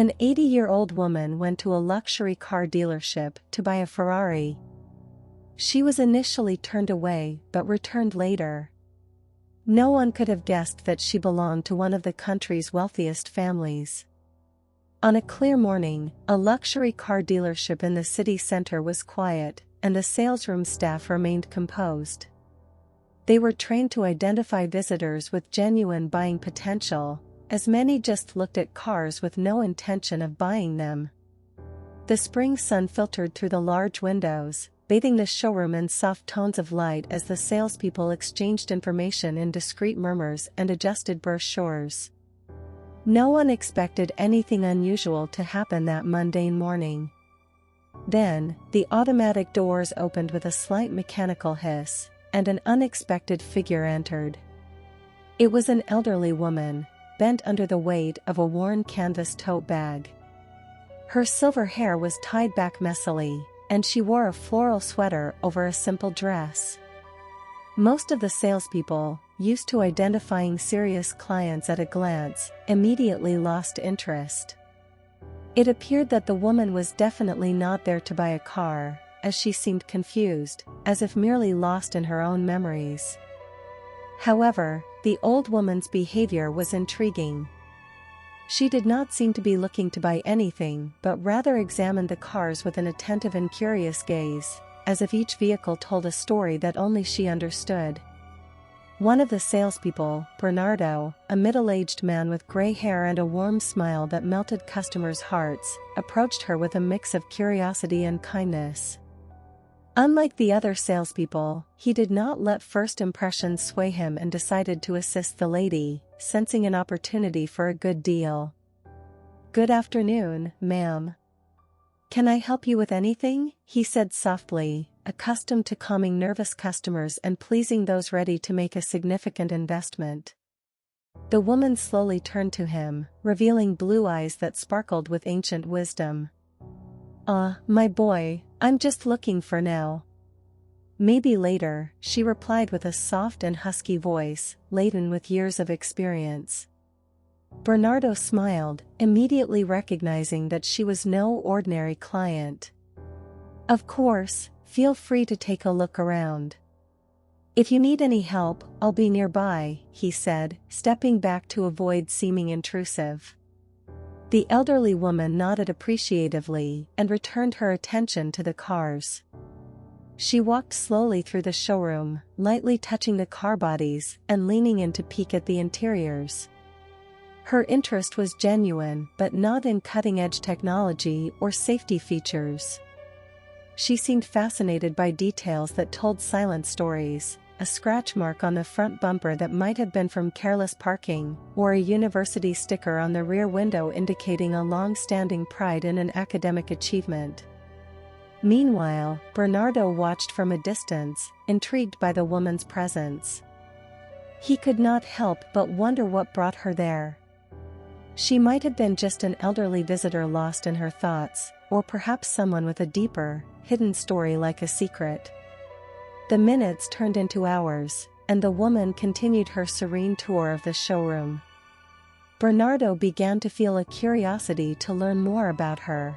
An 80-year-old woman went to a luxury car dealership to buy a Ferrari. She was initially turned away but returned later. No one could have guessed that she belonged to one of the country's wealthiest families. On a clear morning, a luxury car dealership in the city center was quiet, and the salesroom staff remained composed. They were trained to identify visitors with genuine buying potential, as many just looked at cars with no intention of buying them. The spring sun filtered through the large windows, bathing the showroom in soft tones of light as the salespeople exchanged information in discreet murmurs and adjusted brochures. No one expected anything unusual to happen that mundane morning. Then, the automatic doors opened with a slight mechanical hiss, and an unexpected figure entered. It was an elderly woman, bent under the weight of a worn canvas tote bag. Her silver hair was tied back messily, and she wore a floral sweater over a simple dress. Most of the salespeople, used to identifying serious clients at a glance, immediately lost interest. It appeared that the woman was definitely not there to buy a car, as she seemed confused, as if merely lost in her own memories. However, the old woman's behavior was intriguing. She did not seem to be looking to buy anything but rather examined the cars with an attentive and curious gaze, as if each vehicle told a story that only she understood. One of the salespeople, Bernardo, a middle-aged man with gray hair and a warm smile that melted customers' hearts, approached her with a mix of curiosity and kindness. Unlike the other salespeople, he did not let first impressions sway him and decided to assist the lady, sensing an opportunity for a good deal. "Good afternoon, ma'am. Can I help you with anything?" he said softly, accustomed to calming nervous customers and pleasing those ready to make a significant investment. The woman slowly turned to him, revealing blue eyes that sparkled with ancient wisdom. My boy, I'm just looking for now. Maybe later," she replied with a soft and husky voice, laden with years of experience. Bernardo smiled, immediately recognizing that she was no ordinary client. "Of course, feel free to take a look around. If you need any help, I'll be nearby," he said, stepping back to avoid seeming intrusive. The elderly woman nodded appreciatively and returned her attention to the cars. She walked slowly through the showroom, lightly touching the car bodies and leaning in to peek at the interiors. Her interest was genuine but not in cutting-edge technology or safety features. She seemed fascinated by details that told silent stories, a scratch mark on the front bumper that might have been from careless parking, or a university sticker on the rear window indicating a long-standing pride in an academic achievement. Meanwhile, Bernardo watched from a distance, intrigued by the woman's presence. He could not help but wonder what brought her there. She might have been just an elderly visitor lost in her thoughts, or perhaps someone with a deeper, hidden story like a secret. The minutes turned into hours, and the woman continued her serene tour of the showroom. Bernardo began to feel a curiosity to learn more about her.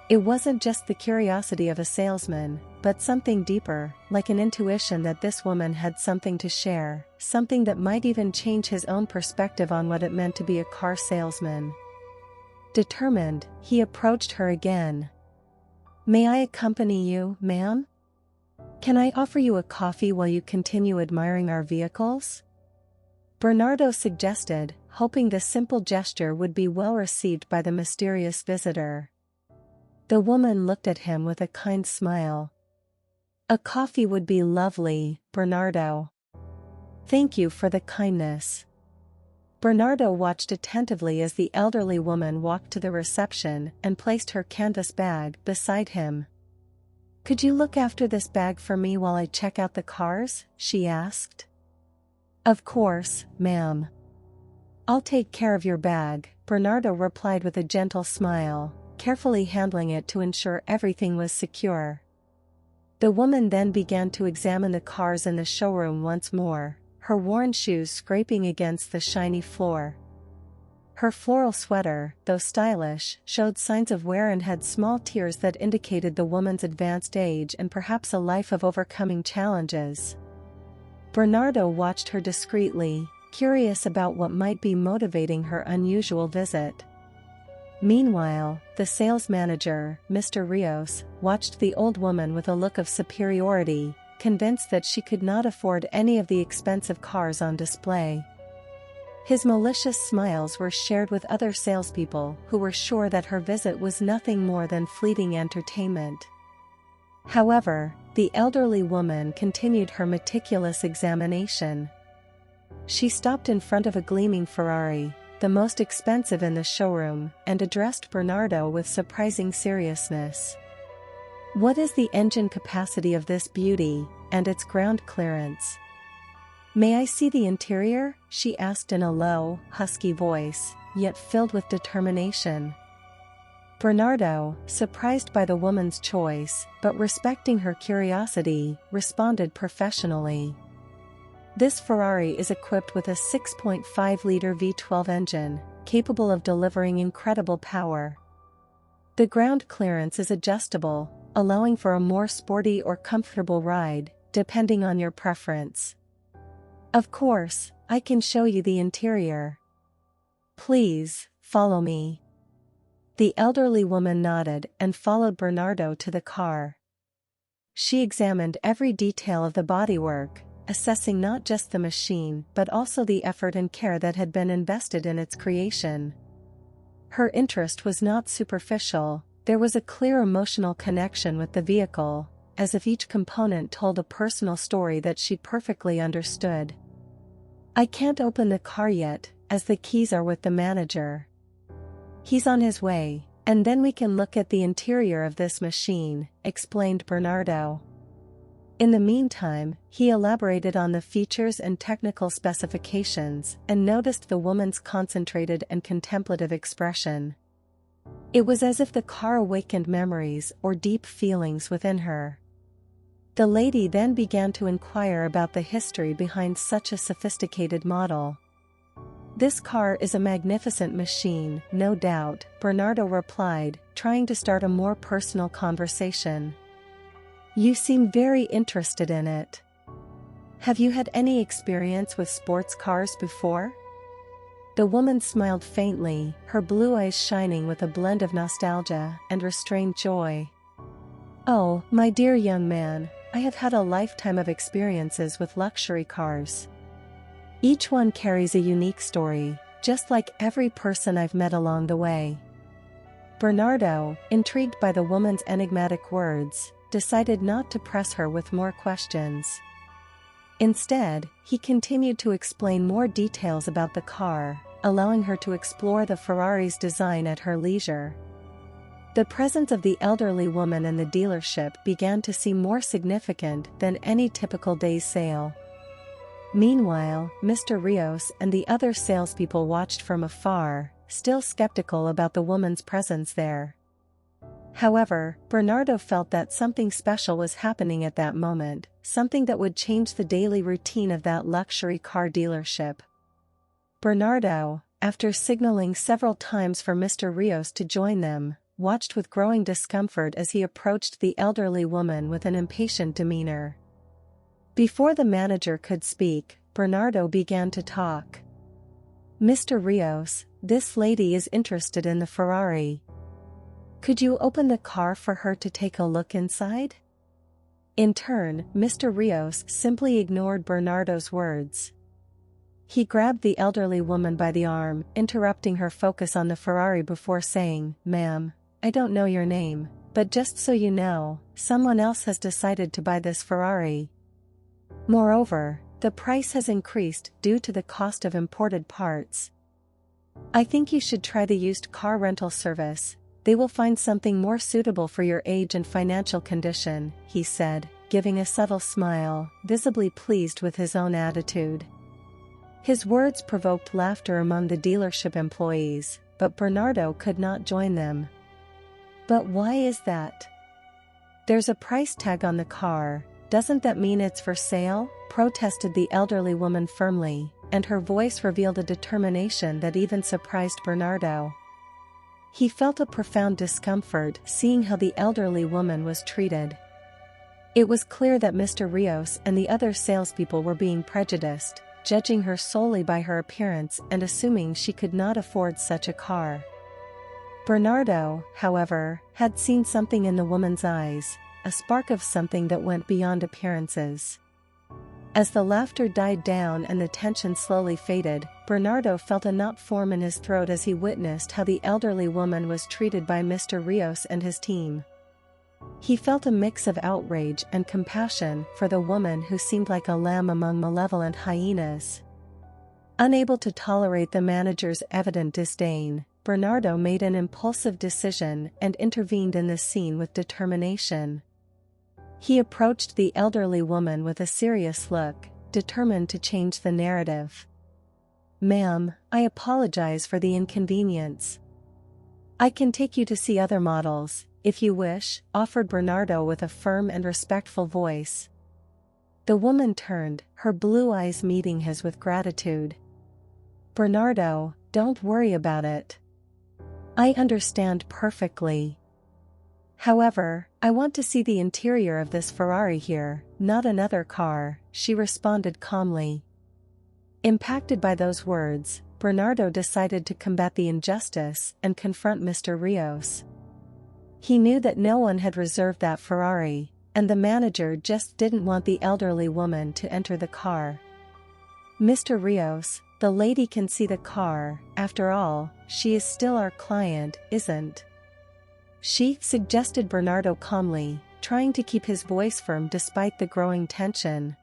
It wasn't just the curiosity of a salesman, but something deeper, like an intuition that this woman had something to share, something that might even change his own perspective on what it meant to be a car salesman. Determined, he approached her again. "May I accompany you, ma'am? Can I offer you a coffee while you continue admiring our vehicles?" Bernardo suggested, hoping the simple gesture would be well received by the mysterious visitor. The woman looked at him with a kind smile. "A coffee would be lovely, Bernardo. Thank you for the kindness." Bernardo watched attentively as the elderly woman walked to the reception and placed her canvas bag beside him. "Could you look after this bag for me while I check out the cars?" she asked. "Of course, ma'am. I'll take care of your bag," Bernardo replied with a gentle smile, carefully handling it to ensure everything was secure. The woman then began to examine the cars in the showroom once more, her worn shoes scraping against the shiny floor. Her floral sweater, though stylish, showed signs of wear and had small tears that indicated the woman's advanced age and perhaps a life of overcoming challenges. Bernardo watched her discreetly, curious about what might be motivating her unusual visit. Meanwhile, the sales manager, Mr. Rios, watched the old woman with a look of superiority, convinced that she could not afford any of the expensive cars on display. His malicious smiles were shared with other salespeople who were sure that her visit was nothing more than fleeting entertainment. However, the elderly woman continued her meticulous examination. She stopped in front of a gleaming Ferrari, the most expensive in the showroom, and addressed Bernardo with surprising seriousness. "What is the engine capacity of this beauty, and its ground clearance?" "May I see the interior?" she asked in a low, husky voice, yet filled with determination. Bernardo, surprised by the woman's choice, but respecting her curiosity, responded professionally. "This Ferrari is equipped with a 6.5-liter V12 engine, capable of delivering incredible power. The ground clearance is adjustable, allowing for a more sporty or comfortable ride, depending on your preference. Of course, I can show you the interior. Please, follow me." The elderly woman nodded and followed Bernardo to the car. She examined every detail of the bodywork, assessing not just the machine but also the effort and care that had been invested in its creation. Her interest was not superficial, there was a clear emotional connection with the vehicle, as if each component told a personal story that she perfectly understood. "I can't open the car yet, as the keys are with the manager. He's on his way, and then we can look at the interior of this machine," explained Bernardo. In the meantime, he elaborated on the features and technical specifications and noticed the woman's concentrated and contemplative expression. It was as if the car awakened memories or deep feelings within her. The lady then began to inquire about the history behind such a sophisticated model. "This car is a magnificent machine, no doubt," Bernardo replied, trying to start a more personal conversation. "You seem very interested in it. Have you had any experience with sports cars before?" The woman smiled faintly, her blue eyes shining with a blend of nostalgia and restrained joy. "Oh, my dear young man, I have had a lifetime of experiences with luxury cars. Each one carries a unique story, just like every person I've met along the way." Bernardo, intrigued by the woman's enigmatic words, decided not to press her with more questions. Instead, he continued to explain more details about the car, allowing her to explore the Ferrari's design at her leisure. The presence of the elderly woman in the dealership began to seem more significant than any typical day's sale. Meanwhile, Mr. Rios and the other salespeople watched from afar, still skeptical about the woman's presence there. However, Bernardo felt that something special was happening at that moment, something that would change the daily routine of that luxury car dealership. Bernardo, after signaling several times for Mr. Rios to join them, watched with growing discomfort as he approached the elderly woman with an impatient demeanor. Before the manager could speak, Bernardo began to talk. "Mr. Rios, this lady is interested in the Ferrari. Could you open the car for her to take a look inside?" In turn, Mr. Rios simply ignored Bernardo's words. He grabbed the elderly woman by the arm, interrupting her focus on the Ferrari before saying, "Ma'am, I don't know your name, but just so you know, someone else has decided to buy this Ferrari. Moreover, the price has increased due to the cost of imported parts. I think you should try the used car rental service. They will find something more suitable for your age and financial condition," he said, giving a subtle smile, visibly pleased with his own attitude. His words provoked laughter among the dealership employees, but Bernardo could not join them. "But why is that? There's a price tag on the car, doesn't that mean it's for sale?" protested the elderly woman firmly, and her voice revealed a determination that even surprised Bernardo. He felt a profound discomfort seeing how the elderly woman was treated. It was clear that Mr. Rios and the other salespeople were being prejudiced, judging her solely by her appearance and assuming she could not afford such a car. Bernardo, however, had seen something in the woman's eyes, a spark of something that went beyond appearances. As the laughter died down and the tension slowly faded, Bernardo felt a knot form in his throat as he witnessed how the elderly woman was treated by Mr. Rios and his team. He felt a mix of outrage and compassion for the woman who seemed like a lamb among malevolent hyenas. Unable to tolerate the manager's evident disdain, Bernardo made an impulsive decision and intervened in the scene with determination. He approached the elderly woman with a serious look, determined to change the narrative. "Ma'am, I apologize for the inconvenience. I can take you to see other models, if you wish," offered Bernardo with a firm and respectful voice. The woman turned, her blue eyes meeting his with gratitude. "Bernardo, don't worry about it. I understand perfectly. However, I want to see the interior of this Ferrari here, not another car," she responded calmly. Impacted by those words, Bernardo decided to combat the injustice and confront Mr. Rios. He knew that no one had reserved that Ferrari, and the manager just didn't want the elderly woman to enter the car. "Mr. Rios, the lady can see the car, after all, she is still our client, isn't she?" suggested Bernardo calmly, trying to keep his voice firm despite the growing tension.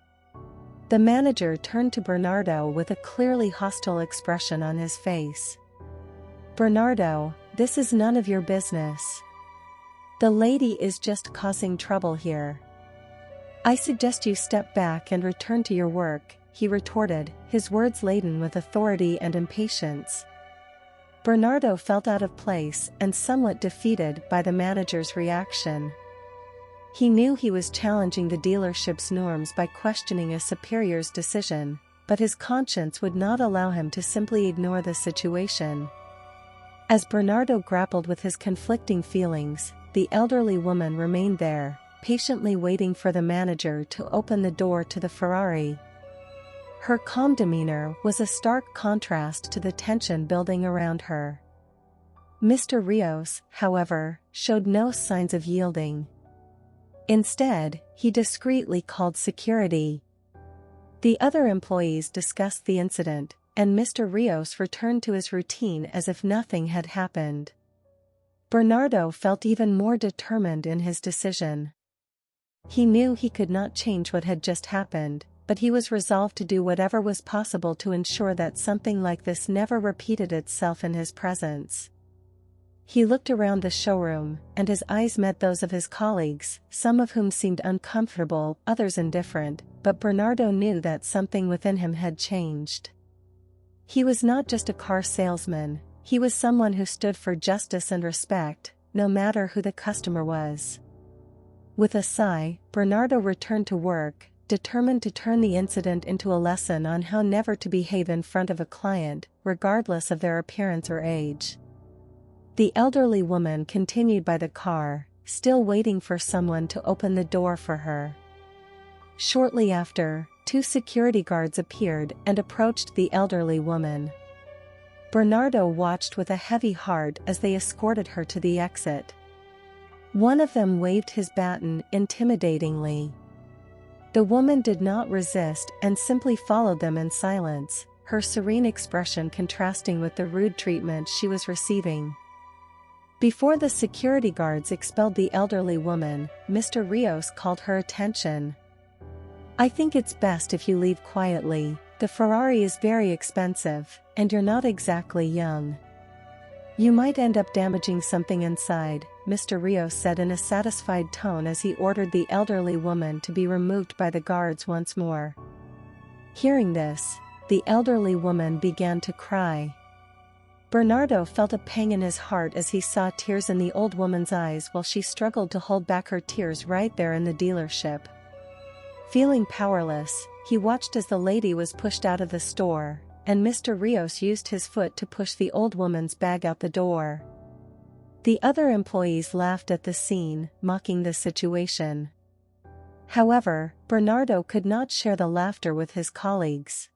The manager turned to Bernardo with a clearly hostile expression on his face. "Bernardo, this is none of your business. The lady is just causing trouble here. I suggest you step back and return to your work," he retorted, his words laden with authority and impatience. Bernardo felt out of place and somewhat defeated by the manager's reaction. He knew he was challenging the dealership's norms by questioning a superior's decision, but his conscience would not allow him to simply ignore the situation. As Bernardo grappled with his conflicting feelings, the elderly woman remained there, patiently waiting for the manager to open the door to the Ferrari. Her calm demeanor was a stark contrast to the tension building around her. Mr. Rios, however, showed no signs of yielding. Instead, he discreetly called security. The other employees discussed the incident, and Mr. Rios returned to his routine as if nothing had happened. Bernardo felt even more determined in his decision. He knew he could not change what had just happened, but he was resolved to do whatever was possible to ensure that something like this never repeated itself in his presence. He looked around the showroom, and his eyes met those of his colleagues, some of whom seemed uncomfortable, others indifferent, but Bernardo knew that something within him had changed. He was not just a car salesman, he was someone who stood for justice and respect, no matter who the customer was. With a sigh, Bernardo returned to work, determined to turn the incident into a lesson on how never to behave in front of a client, regardless of their appearance or age. The elderly woman continued by the car, still waiting for someone to open the door for her. Shortly after, 2 security guards appeared and approached the elderly woman. Bernardo watched with a heavy heart as they escorted her to the exit. One of them waved his baton intimidatingly. The woman did not resist and simply followed them in silence, her serene expression contrasting with the rude treatment she was receiving. Before the security guards expelled the elderly woman, Mr. Rios called her attention. "I think it's best if you leave quietly. The Ferrari is very expensive, and you're not exactly young. You might end up damaging something inside," Mr. Rios said in a satisfied tone as he ordered the elderly woman to be removed by the guards once more. Hearing this, the elderly woman began to cry. Bernardo felt a pang in his heart as he saw tears in the old woman's eyes while she struggled to hold back her tears right there in the dealership. Feeling powerless, he watched as the lady was pushed out of the store, and Mr. Rios used his foot to push the old woman's bag out the door. The other employees laughed at the scene, mocking the situation. However, Bernardo could not share the laughter with his colleagues.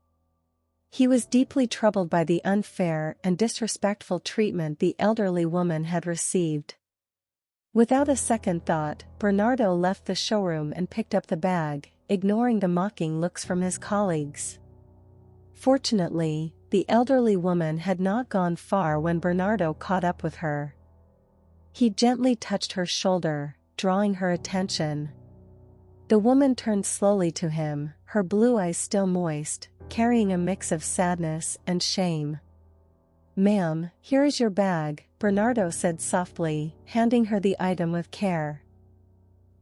He was deeply troubled by the unfair and disrespectful treatment the elderly woman had received. Without a second thought, Bernardo left the showroom and picked up the bag, ignoring the mocking looks from his colleagues. Fortunately, the elderly woman had not gone far when Bernardo caught up with her. He gently touched her shoulder, drawing her attention. The woman turned slowly to him, her blue eyes still moist, carrying a mix of sadness and shame. "Ma'am, here is your bag," Bernardo said softly, handing her the item with care.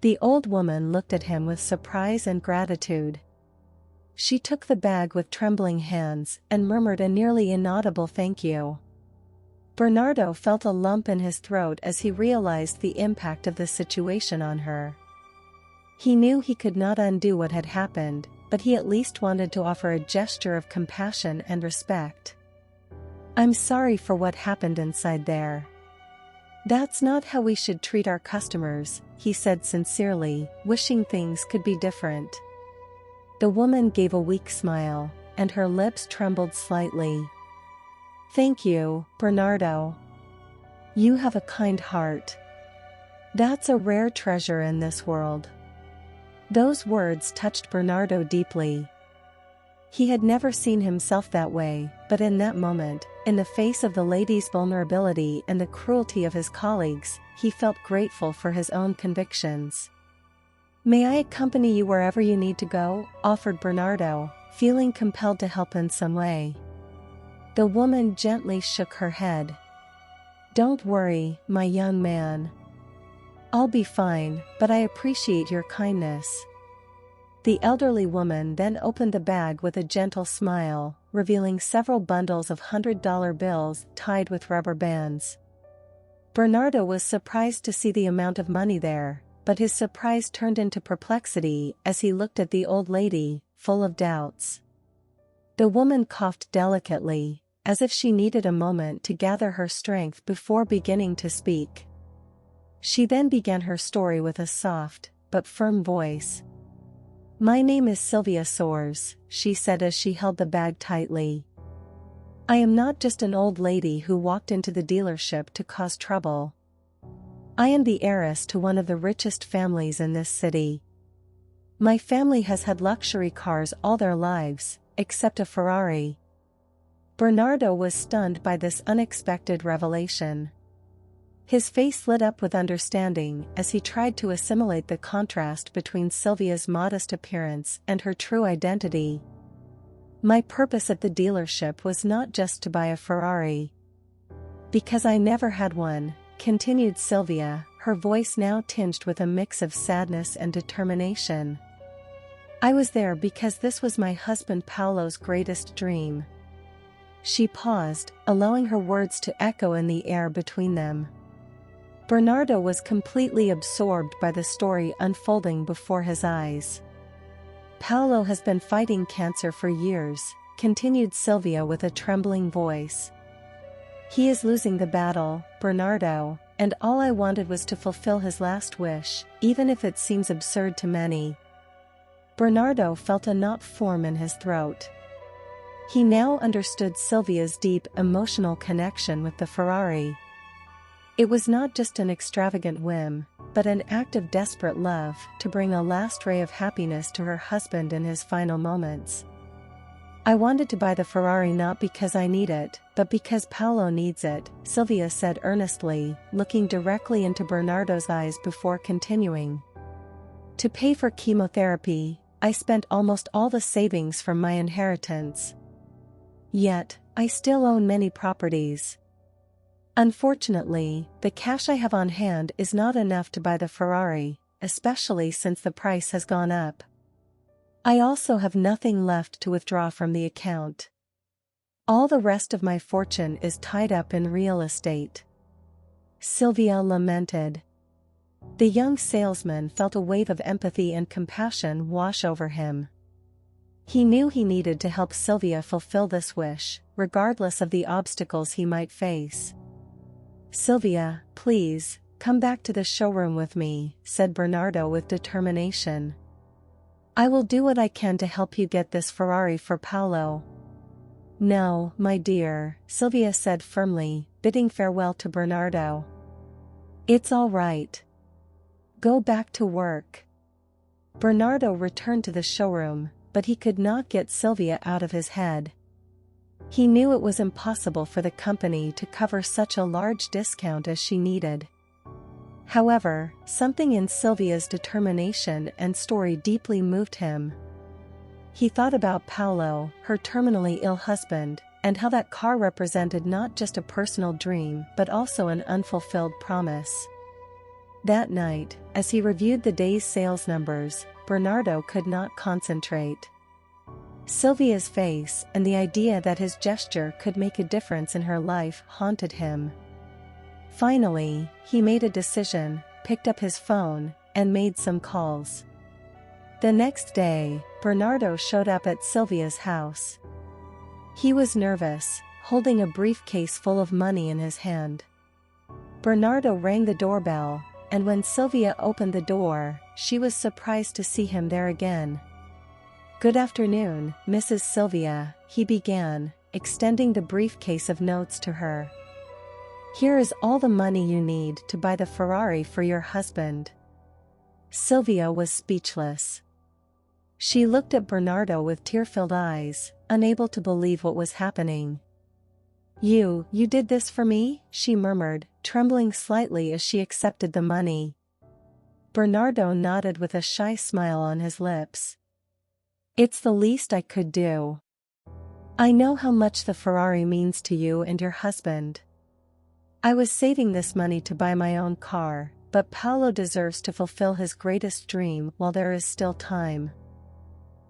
The old woman looked at him with surprise and gratitude. She took the bag with trembling hands and murmured a nearly inaudible thank you. Bernardo felt a lump in his throat as he realized the impact of the situation on her. He knew he could not undo what had happened, but he at least wanted to offer a gesture of compassion and respect. "I'm sorry for what happened inside there. That's not how we should treat our customers," he said sincerely, wishing things could be different. The woman gave a weak smile, and her lips trembled slightly. "Thank you, Bernardo. You have a kind heart. That's a rare treasure in this world." Those words touched Bernardo deeply. He had never seen himself that way, but in that moment, in the face of the lady's vulnerability and the cruelty of his colleagues, he felt grateful for his own convictions. "May I accompany you wherever you need to go?" offered Bernardo, feeling compelled to help in some way. The woman gently shook her head. "Don't worry, my young man. I'll be fine, but I appreciate your kindness." The elderly woman then opened the bag with a gentle smile, revealing several bundles of $100 bills tied with rubber bands. Bernardo was surprised to see the amount of money there, but his surprise turned into perplexity as he looked at the old lady, full of doubts. The woman coughed delicately, as if she needed a moment to gather her strength before beginning to speak. She then began her story with a soft, but firm voice. "My name is Sylvia Soares," she said as she held the bag tightly. "I am not just an old lady who walked into the dealership to cause trouble. I am the heiress to one of the richest families in this city. My family has had luxury cars all their lives, except a Ferrari." Bernardo was stunned by this unexpected revelation. His face lit up with understanding as he tried to assimilate the contrast between Sylvia's modest appearance and her true identity. "My purpose at the dealership was not just to buy a Ferrari. Because I never had one," continued Sylvia, her voice now tinged with a mix of sadness and determination. "I was there because this was my husband Paolo's greatest dream." She paused, allowing her words to echo in the air between them. Bernardo was completely absorbed by the story unfolding before his eyes. "Paolo has been fighting cancer for years," continued Sylvia with a trembling voice. "He is losing the battle, Bernardo, and all I wanted was to fulfill his last wish, even if it seems absurd to many." Bernardo felt a knot form in his throat. He now understood Sylvia's deep emotional connection with the Ferrari. It was not just an extravagant whim, but an act of desperate love to bring a last ray of happiness to her husband in his final moments. "I wanted to buy the Ferrari not because I need it, but because Paolo needs it," Sylvia said earnestly, looking directly into Bernardo's eyes before continuing. "To pay for chemotherapy, I spent almost all the savings from my inheritance. Yet, I still own many properties. Unfortunately, the cash I have on hand is not enough to buy the Ferrari, especially since the price has gone up. I also have nothing left to withdraw from the account. All the rest of my fortune is tied up in real estate." Sylvia lamented. The young salesman felt a wave of empathy and compassion wash over him. He knew he needed to help Sylvia fulfill this wish, regardless of the obstacles he might face. "Sylvia, please, come back to the showroom with me," said Bernardo with determination. "I will do what I can to help you get this Ferrari for Paolo." "No, my dear," Sylvia said firmly, bidding farewell to Bernardo. "It's all right. Go back to work." Bernardo returned to the showroom, but he could not get Sylvia out of his head. He knew it was impossible for the company to cover such a large discount as she needed. However, something in Sylvia's determination and story deeply moved him. He thought about Paolo, her terminally ill husband, and how that car represented not just a personal dream but also an unfulfilled promise. That night, as he reviewed the day's sales numbers, Bernardo could not concentrate. Sylvia's face and the idea that his gesture could make a difference in her life haunted him. Finally, he made a decision, picked up his phone, and made some calls. The next day, Bernardo showed up at Sylvia's house. He was nervous, holding a briefcase full of money in his hand. Bernardo rang the doorbell, and when Sylvia opened the door, she was surprised to see him there again. "Good afternoon, Mrs. Sylvia," he began, extending the briefcase of notes to her. "Here is all the money you need to buy the Ferrari for your husband." Sylvia was speechless. She looked at Bernardo with tear-filled eyes, unable to believe what was happening. You did this for me?" she murmured, trembling slightly as she accepted the money. Bernardo nodded with a shy smile on his lips. "It's the least I could do. I know how much the Ferrari means to you and your husband. I was saving this money to buy my own car, but Paolo deserves to fulfill his greatest dream while there is still time."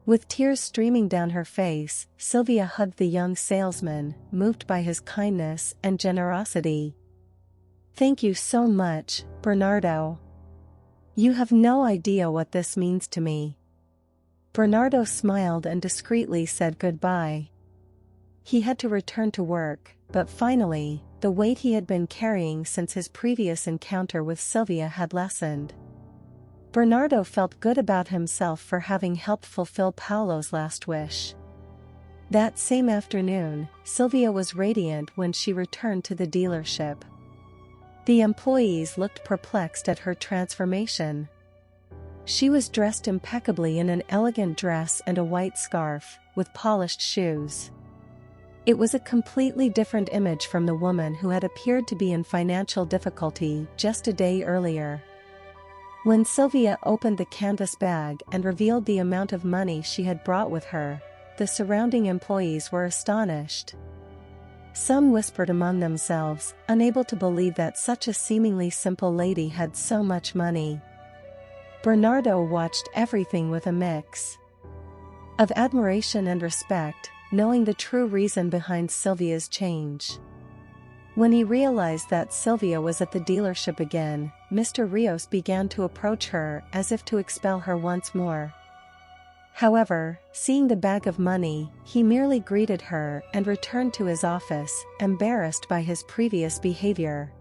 With tears streaming down her face, Sylvia hugged the young salesman, moved by his kindness and generosity. "Thank you so much, Bernardo. You have no idea what this means to me." Bernardo smiled and discreetly said goodbye. He had to return to work, but finally, the weight he had been carrying since his previous encounter with Sylvia had lessened. Bernardo felt good about himself for having helped fulfill Paolo's last wish. That same afternoon, Sylvia was radiant when she returned to the dealership. The employees looked perplexed at her transformation. She was dressed impeccably in an elegant dress and a white scarf, with polished shoes. It was a completely different image from the woman who had appeared to be in financial difficulty just a day earlier. When Sylvia opened the canvas bag and revealed the amount of money she had brought with her, the surrounding employees were astonished. Some whispered among themselves, unable to believe that such a seemingly simple lady had so much money. Bernardo watched everything with a mix of admiration and respect, knowing the true reason behind Sylvia's change. When he realized that Sylvia was at the dealership again, Mr. Rios began to approach her as if to expel her once more. However, seeing the bag of money, he merely greeted her and returned to his office, embarrassed by his previous behavior.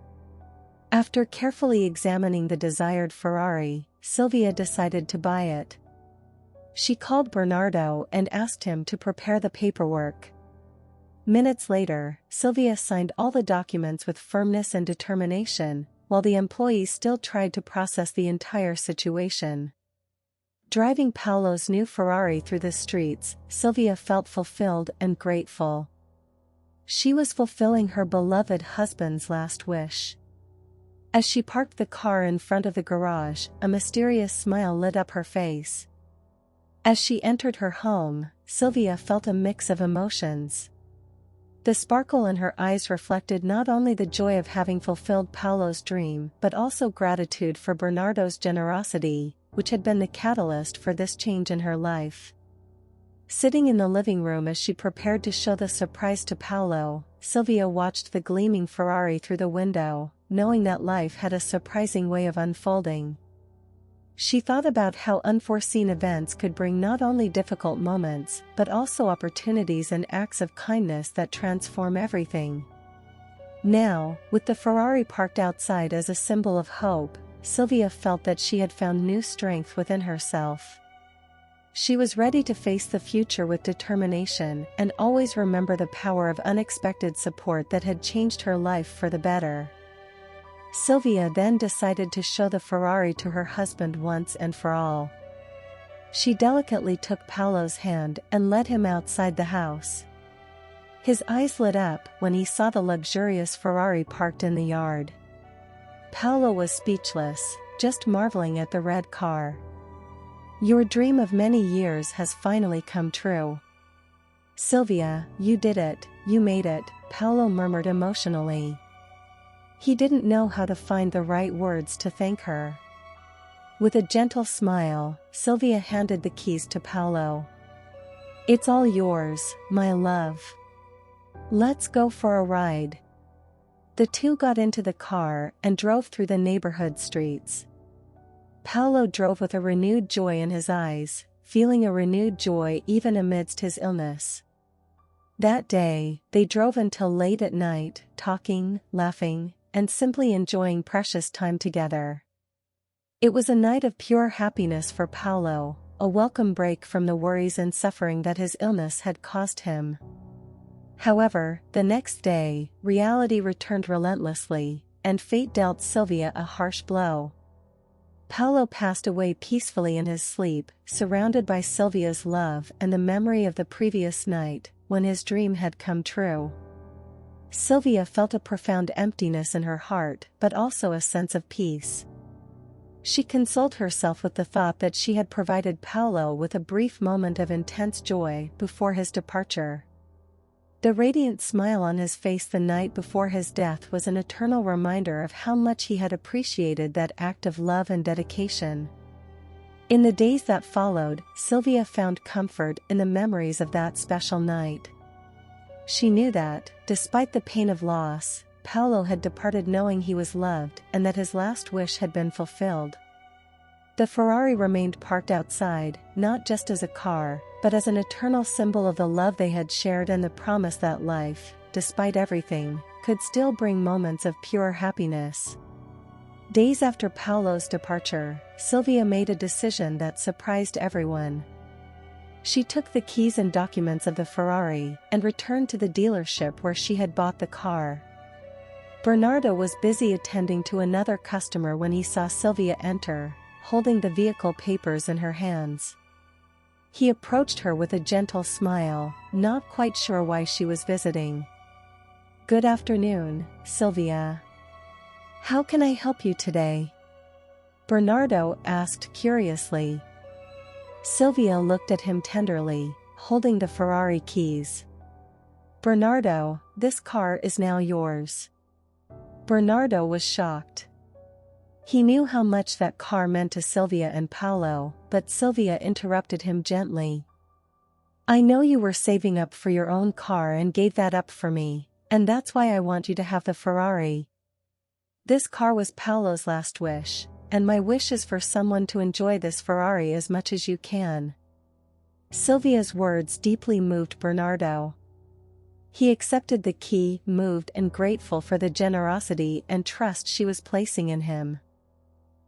After carefully examining the desired Ferrari, Sylvia decided to buy it. She called Bernardo and asked him to prepare the paperwork. Minutes later, Sylvia signed all the documents with firmness and determination, while the employees still tried to process the entire situation. Driving Paolo's new Ferrari through the streets, Sylvia felt fulfilled and grateful. She was fulfilling her beloved husband's last wish. As she parked the car in front of the garage, a mysterious smile lit up her face. As she entered her home, Sylvia felt a mix of emotions. The sparkle in her eyes reflected not only the joy of having fulfilled Paolo's dream but also gratitude for Bernardo's generosity, which had been the catalyst for this change in her life. Sitting in the living room as she prepared to show the surprise to Paolo, Sylvia watched the gleaming Ferrari through the window, knowing that life had a surprising way of unfolding. She thought about how unforeseen events could bring not only difficult moments but also opportunities and acts of kindness that transform everything. Now, with the Ferrari parked outside as a symbol of hope, Sylvia felt that she had found new strength within herself. She was ready to face the future with determination and always remember the power of unexpected support that had changed her life for the better. Sylvia then decided to show the Ferrari to her husband once and for all. She delicately took Paolo's hand and led him outside the house. His eyes lit up when he saw the luxurious Ferrari parked in the yard. Paolo was speechless, just marveling at the red car. "Your dream of many years has finally come true. Sylvia, you did it, you made it," Paolo murmured emotionally. He didn't know how to find the right words to thank her. With a gentle smile, Sylvia handed the keys to Paolo. "It's all yours, my love. Let's go for a ride." The two got into the car and drove through the neighborhood streets. Paolo drove with a renewed joy in his eyes, feeling a renewed joy even amidst his illness. That day, they drove until late at night, talking, laughing, and simply enjoying precious time together. It was a night of pure happiness for Paolo, a welcome break from the worries and suffering that his illness had caused him. However, the next day, reality returned relentlessly, and fate dealt Sylvia a harsh blow. Paolo passed away peacefully in his sleep, surrounded by Sylvia's love and the memory of the previous night, when his dream had come true. Sylvia felt a profound emptiness in her heart but also a sense of peace. She consoled herself with the thought that she had provided Paolo with a brief moment of intense joy before his departure. The radiant smile on his face the night before his death was an eternal reminder of how much he had appreciated that act of love and dedication. In the days that followed, Sylvia found comfort in the memories of that special night. She knew that, despite the pain of loss, Paolo had departed knowing he was loved and that his last wish had been fulfilled. The Ferrari remained parked outside, not just as a car, but as an eternal symbol of the love they had shared and the promise that life, despite everything, could still bring moments of pure happiness. Days after Paolo's departure, Sylvia made a decision that surprised everyone. She took the keys and documents of the Ferrari and returned to the dealership where she had bought the car. Bernardo was busy attending to another customer when he saw Sylvia enter, holding the vehicle papers in her hands. He approached her with a gentle smile, not quite sure why she was visiting. "Good afternoon, Sylvia. How can I help you today?" Bernardo asked curiously. Sylvia looked at him tenderly, holding the Ferrari keys. "Bernardo, this car is now yours." Bernardo was shocked. He knew how much that car meant to Sylvia and Paolo, but Sylvia interrupted him gently. "I know you were saving up for your own car and gave that up for me, and that's why I want you to have the Ferrari. This car was Paolo's last wish, and my wish is for someone to enjoy this Ferrari as much as you can." Sylvia's words deeply moved Bernardo. He accepted the key, moved and grateful for the generosity and trust she was placing in him.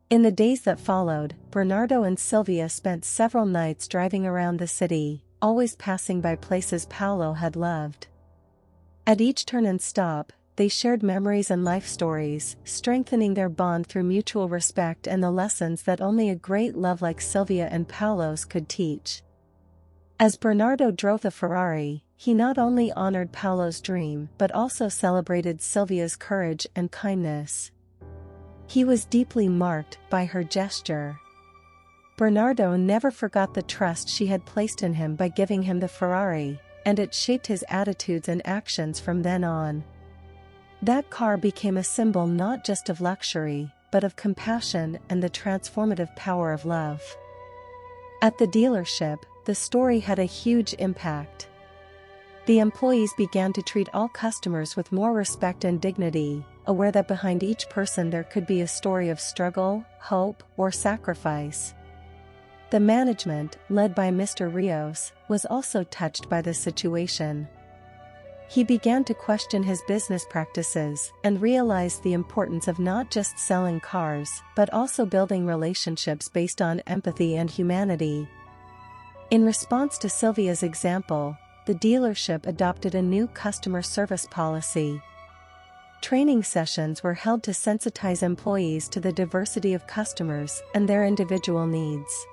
In the days that followed, Bernardo and Sylvia spent several nights driving around the city, always passing by places Paolo had loved. At each turn and stop, they shared memories and life stories, strengthening their bond through mutual respect and the lessons that only a great love like Sylvia and Paolo's could teach. As Bernardo drove the Ferrari, he not only honored Paolo's dream but also celebrated Sylvia's courage and kindness. He was deeply marked by her gesture. Bernardo never forgot the trust she had placed in him by giving him the Ferrari, and it shaped his attitudes and actions from then on. That car became a symbol not just of luxury, but of compassion and the transformative power of love. At the dealership, the story had a huge impact. The employees began to treat all customers with more respect and dignity, aware that behind each person there could be a story of struggle, hope, or sacrifice. The management, led by Mr. Rios, was also touched by the situation. He began to question his business practices and realized the importance of not just selling cars but also building relationships based on empathy and humanity. In response to Sylvia's example, the dealership adopted a new customer service policy. Training sessions were held to sensitize employees to the diversity of customers and their individual needs.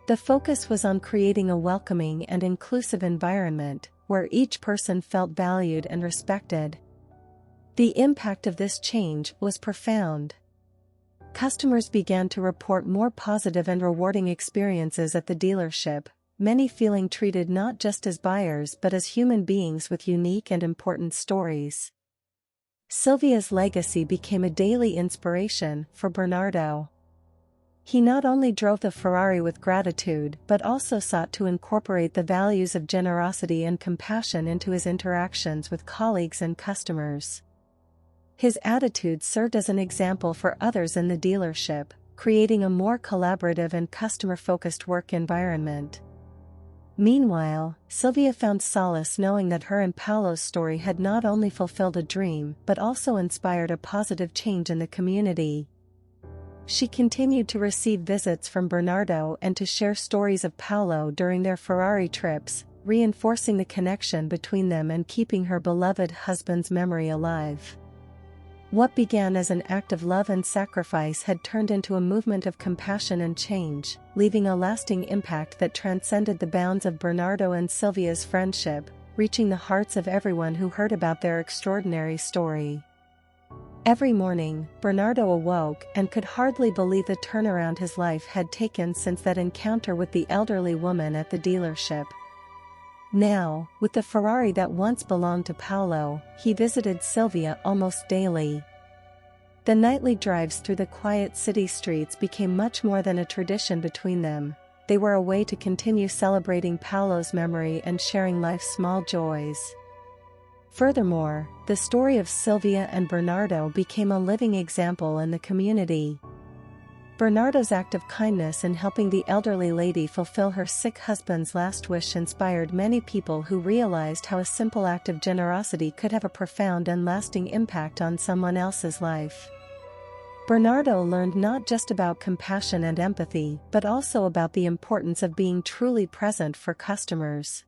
The focus was on creating a welcoming and inclusive environment where each person felt valued and respected. The impact of this change was profound. Customers began to report more positive and rewarding experiences at the dealership, many feeling treated not just as buyers but as human beings with unique and important stories. Sylvia's legacy became a daily inspiration for Bernardo. He not only drove the Ferrari with gratitude but also sought to incorporate the values of generosity and compassion into his interactions with colleagues and customers. His attitude served as an example for others in the dealership, creating a more collaborative and customer-focused work environment. Meanwhile, Sylvia found solace knowing that her and Paolo's story had not only fulfilled a dream but also inspired a positive change in the community. She continued to receive visits from Bernardo and to share stories of Paolo during their Ferrari trips, reinforcing the connection between them and keeping her beloved husband's memory alive. What began as an act of love and sacrifice had turned into a movement of compassion and change, leaving a lasting impact that transcended the bounds of Bernardo and Sylvia's friendship, reaching the hearts of everyone who heard about their extraordinary story. Every morning, Bernardo awoke and could hardly believe the turnaround his life had taken since that encounter with the elderly woman at the dealership. Now, with the Ferrari that once belonged to Paolo, he visited Sylvia almost daily. The nightly drives through the quiet city streets became much more than a tradition between them. They were a way to continue celebrating Paolo's memory and sharing life's small joys. Furthermore, the story of Sylvia and Bernardo became a living example in the community. Bernardo's act of kindness in helping the elderly lady fulfill her sick husband's last wish inspired many people who realized how a simple act of generosity could have a profound and lasting impact on someone else's life. Bernardo learned not just about compassion and empathy but also about the importance of being truly present for customers.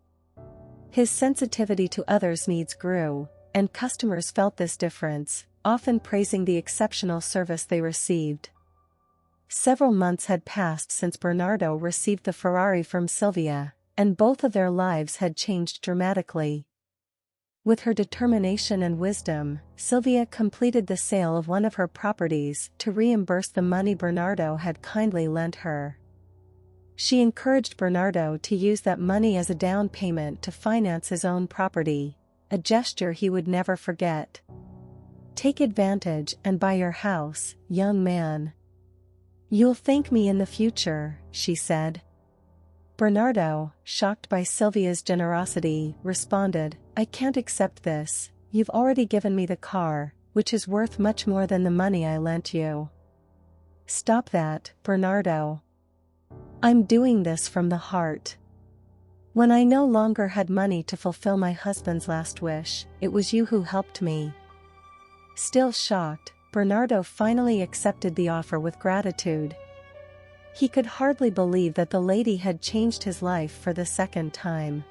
His sensitivity to others' needs grew, and customers felt this difference, often praising the exceptional service they received. Several months had passed since Bernardo received the Ferrari from Sylvia, and both of their lives had changed dramatically. With her determination and wisdom, Sylvia completed the sale of one of her properties to reimburse the money Bernardo had kindly lent her. She encouraged Bernardo to use that money as a down payment to finance his own property, a gesture he would never forget. "Take advantage and buy your house, young man. You'll thank me in the future," she said. Bernardo, shocked by Sylvia's generosity, responded, "I can't accept this. You've already given me the car, which is worth much more than the money I lent you." "Stop that, Bernardo. I'm doing this from the heart. When I no longer had money to fulfill my husband's last wish, it was you who helped me." Still shocked, Bernardo finally accepted the offer with gratitude. He could hardly believe that the lady had changed his life for the second time.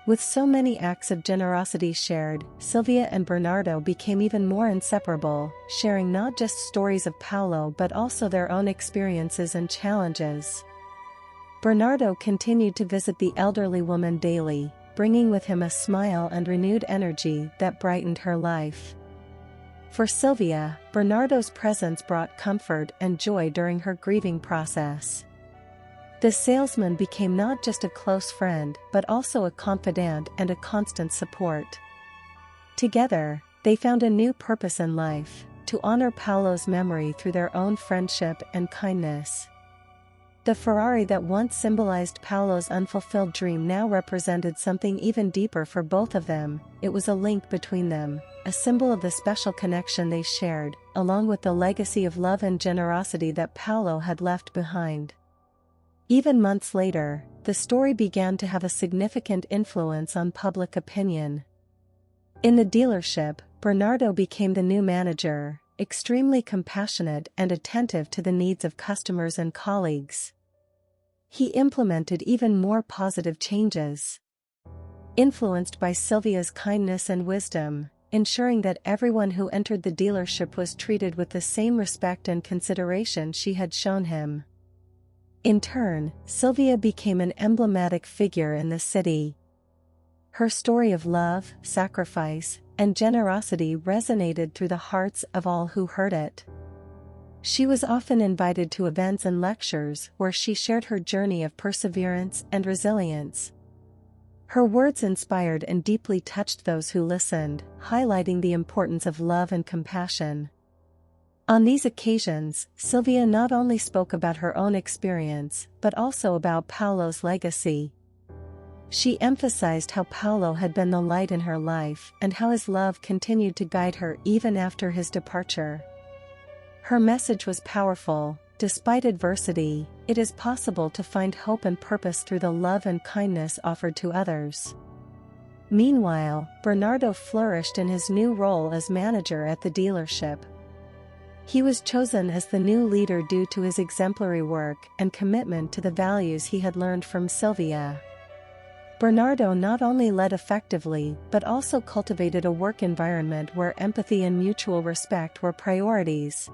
With so many acts of generosity shared, Sylvia and Bernardo became even more inseparable, sharing not just stories of Paolo but also their own experiences and challenges. Bernardo continued to visit the elderly woman daily, bringing with him a smile and renewed energy that brightened her life. For Sylvia, Bernardo's presence brought comfort and joy during her grieving process. The salesman became not just a close friend but also a confidant and a constant support. Together, they found a new purpose in life: to honor Paolo's memory through their own friendship and kindness. The Ferrari that once symbolized Paolo's unfulfilled dream now represented something even deeper for both of them. It was a link between them, a symbol of the special connection they shared, along with the legacy of love and generosity that Paolo had left behind. Even months later, the story began to have a significant influence on public opinion. In the dealership, Bernardo became the new manager, extremely compassionate and attentive to the needs of customers and colleagues. He implemented even more positive changes. Influenced by Silvia's kindness and wisdom, ensuring that everyone who entered the dealership was treated with the same respect and consideration she had shown him. In turn, Silvia became an emblematic figure in the city. Her story of love, sacrifice, and generosity resonated through the hearts of all who heard it. She was often invited to events and lectures where she shared her journey of perseverance and resilience. Her words inspired and deeply touched those who listened, highlighting the importance of love and compassion. On these occasions, Silvia not only spoke about her own experience, but also about Paolo's legacy. She emphasized how Paolo had been the light in her life and how his love continued to guide her even after his departure. Her message was powerful. Despite adversity, it is possible to find hope and purpose through the love and kindness offered to others. Meanwhile, Bernardo flourished in his new role as manager at the dealership. He was chosen as the new leader due to his exemplary work and commitment to the values he had learned from Silvia. Bernardo not only led effectively but also cultivated a work environment where empathy and mutual respect were priorities.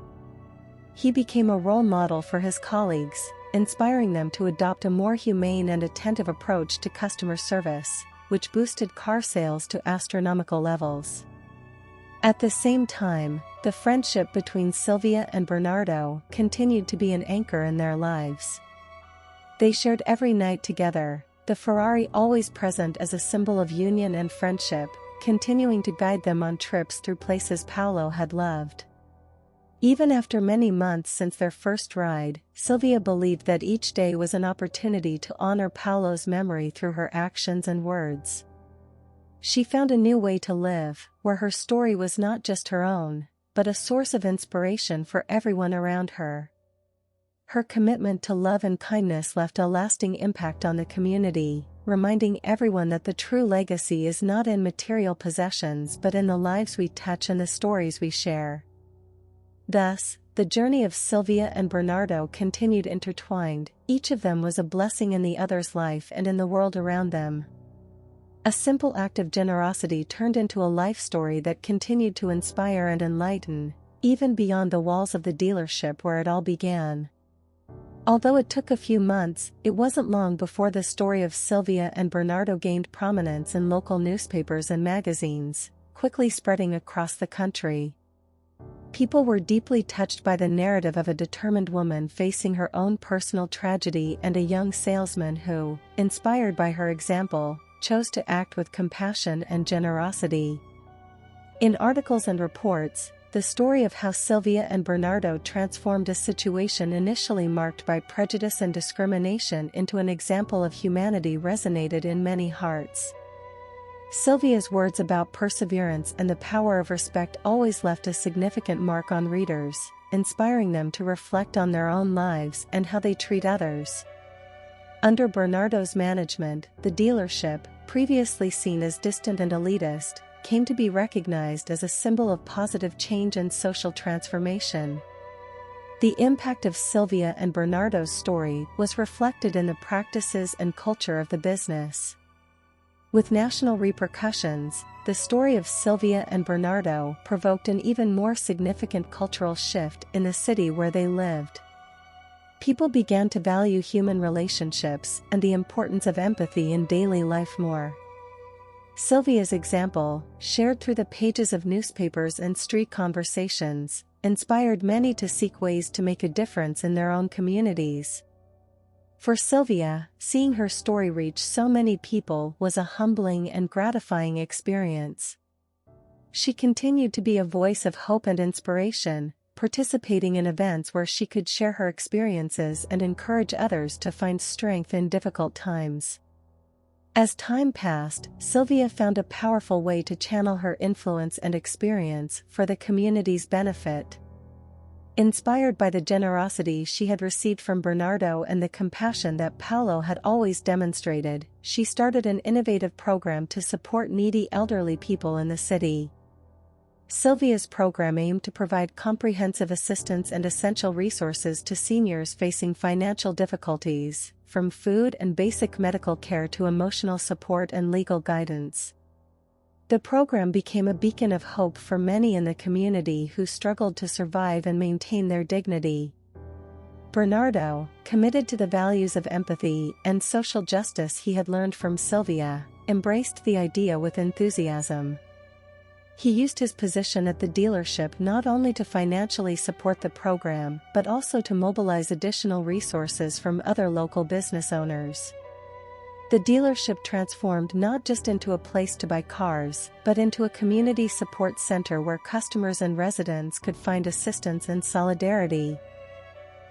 He became a role model for his colleagues, inspiring them to adopt a more humane and attentive approach to customer service, which boosted car sales to astronomical levels. At the same time, the friendship between Silvia and Bernardo continued to be an anchor in their lives. They shared every night together, the Ferrari always present as a symbol of union and friendship, continuing to guide them on trips through places Paolo had loved. Even after many months since their first ride, Silvia believed that each day was an opportunity to honor Paolo's memory through her actions and words. She found a new way to live, where her story was not just her own, but a source of inspiration for everyone around her. Her commitment to love and kindness left a lasting impact on the community, reminding everyone that the true legacy is not in material possessions but in the lives we touch and the stories we share. Thus, the journey of Silvia and Bernardo continued intertwined. Each of them was a blessing in the other's life and in the world around them. A simple act of generosity turned into a life story that continued to inspire and enlighten, even beyond the walls of the dealership where it all began. Although it took a few months, it wasn't long before the story of Silvia and Bernardo gained prominence in local newspapers and magazines, quickly spreading across the country. People were deeply touched by the narrative of a determined woman facing her own personal tragedy and a young salesman who, inspired by her example, chose to act with compassion and generosity. In articles and reports, the story of how Silvia and Bernardo transformed a situation initially marked by prejudice and discrimination into an example of humanity resonated in many hearts. Silvia's words about perseverance and the power of respect always left a significant mark on readers, inspiring them to reflect on their own lives and how they treat others. Under Bernardo's management, the dealership, previously seen as distant and elitist, came to be recognized as a symbol of positive change and social transformation. The impact of Silvia and Bernardo's story was reflected in the practices and culture of the business. With national repercussions, the story of Silvia and Bernardo provoked an even more significant cultural shift in the city where they lived. People began to value human relationships and the importance of empathy in daily life more. Silvia's example, shared through the pages of newspapers and street conversations, inspired many to seek ways to make a difference in their own communities. For Silvia, seeing her story reach so many people was a humbling and gratifying experience. She continued to be a voice of hope and inspiration, participating in events where she could share her experiences and encourage others to find strength in difficult times. As time passed, Sylvia found a powerful way to channel her influence and experience for the community's benefit. Inspired by the generosity she had received from Bernardo and the compassion that Paolo had always demonstrated, she started an innovative program to support needy elderly people in the city. Sylvia's program aimed to provide comprehensive assistance and essential resources to seniors facing financial difficulties, from food and basic medical care to emotional support and legal guidance. The program became a beacon of hope for many in the community who struggled to survive and maintain their dignity. Bernardo, committed to the values of empathy and social justice he had learned from Sylvia, embraced the idea with enthusiasm. He used his position at the dealership not only to financially support the program but also to mobilize additional resources from other local business owners. The dealership transformed not just into a place to buy cars, but into a community support center where customers and residents could find assistance and solidarity.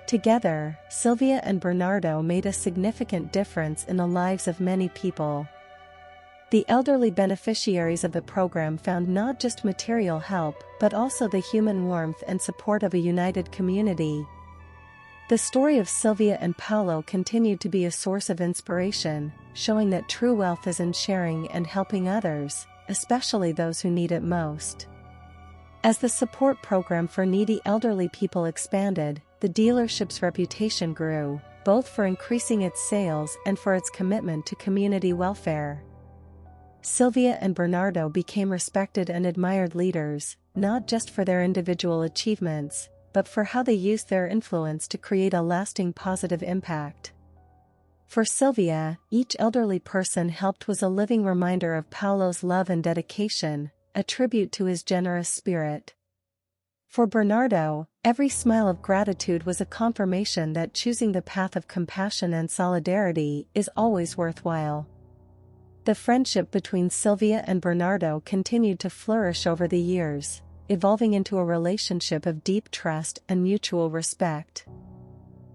Together, Sylvia and Bernardo made a significant difference in the lives of many people. The elderly beneficiaries of the program found not just material help, but also the human warmth and support of a united community. The story of Sylvia and Paolo continued to be a source of inspiration, showing that true wealth is in sharing and helping others, especially those who need it most. As the support program for needy elderly people expanded, the dealership's reputation grew, both for increasing its sales and for its commitment to community welfare. Sylvia and Bernardo became respected and admired leaders, not just for their individual achievements, but for how they used their influence to create a lasting positive impact. For Sylvia, each elderly person helped was a living reminder of Paolo's love and dedication, a tribute to his generous spirit. For Bernardo, every smile of gratitude was a confirmation that choosing the path of compassion and solidarity is always worthwhile. The friendship between Sylvia and Bernardo continued to flourish over the years, evolving into a relationship of deep trust and mutual respect.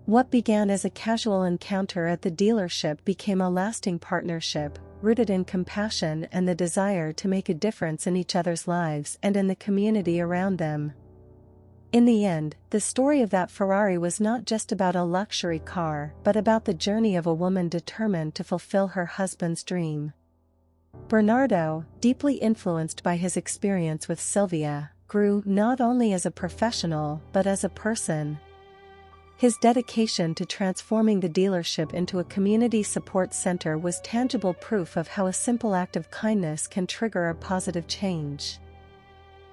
What began as a casual encounter at the dealership became a lasting partnership, rooted in compassion and the desire to make a difference in each other's lives and in the community around them. In the end, the story of that Ferrari was not just about a luxury car, but about the journey of a woman determined to fulfill her husband's dream. Bernardo, deeply influenced by his experience with Sylvia, grew not only as a professional but as a person. His dedication to transforming the dealership into a community support center was tangible proof of how a simple act of kindness can trigger a positive change.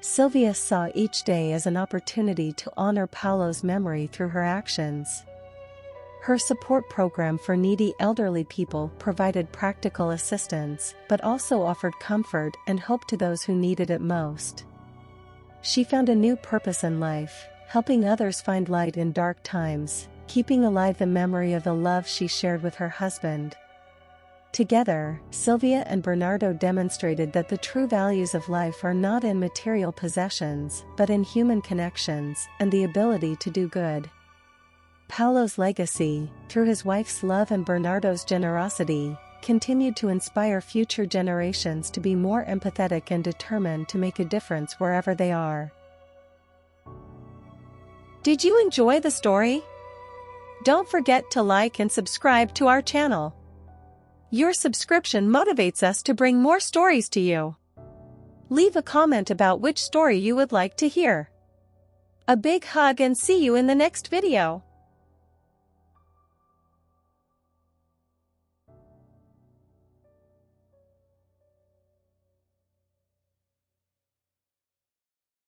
Sylvia saw each day as an opportunity to honor Paolo's memory through her actions. Her support program for needy elderly people provided practical assistance, but also offered comfort and hope to those who needed it most. She found a new purpose in life, helping others find light in dark times, keeping alive the memory of the love she shared with her husband. Together, Sylvia and Bernardo demonstrated that the true values of life are not in material possessions, but in human connections and the ability to do good. Paolo's legacy, through his wife's love and Bernardo's generosity, continued to inspire future generations to be more empathetic and determined to make a difference wherever they are. Did you enjoy the story? Don't forget to like and subscribe to our channel. Your subscription motivates us to bring more stories to you. Leave a comment about which story you would like to hear. A big hug and see you in the next video.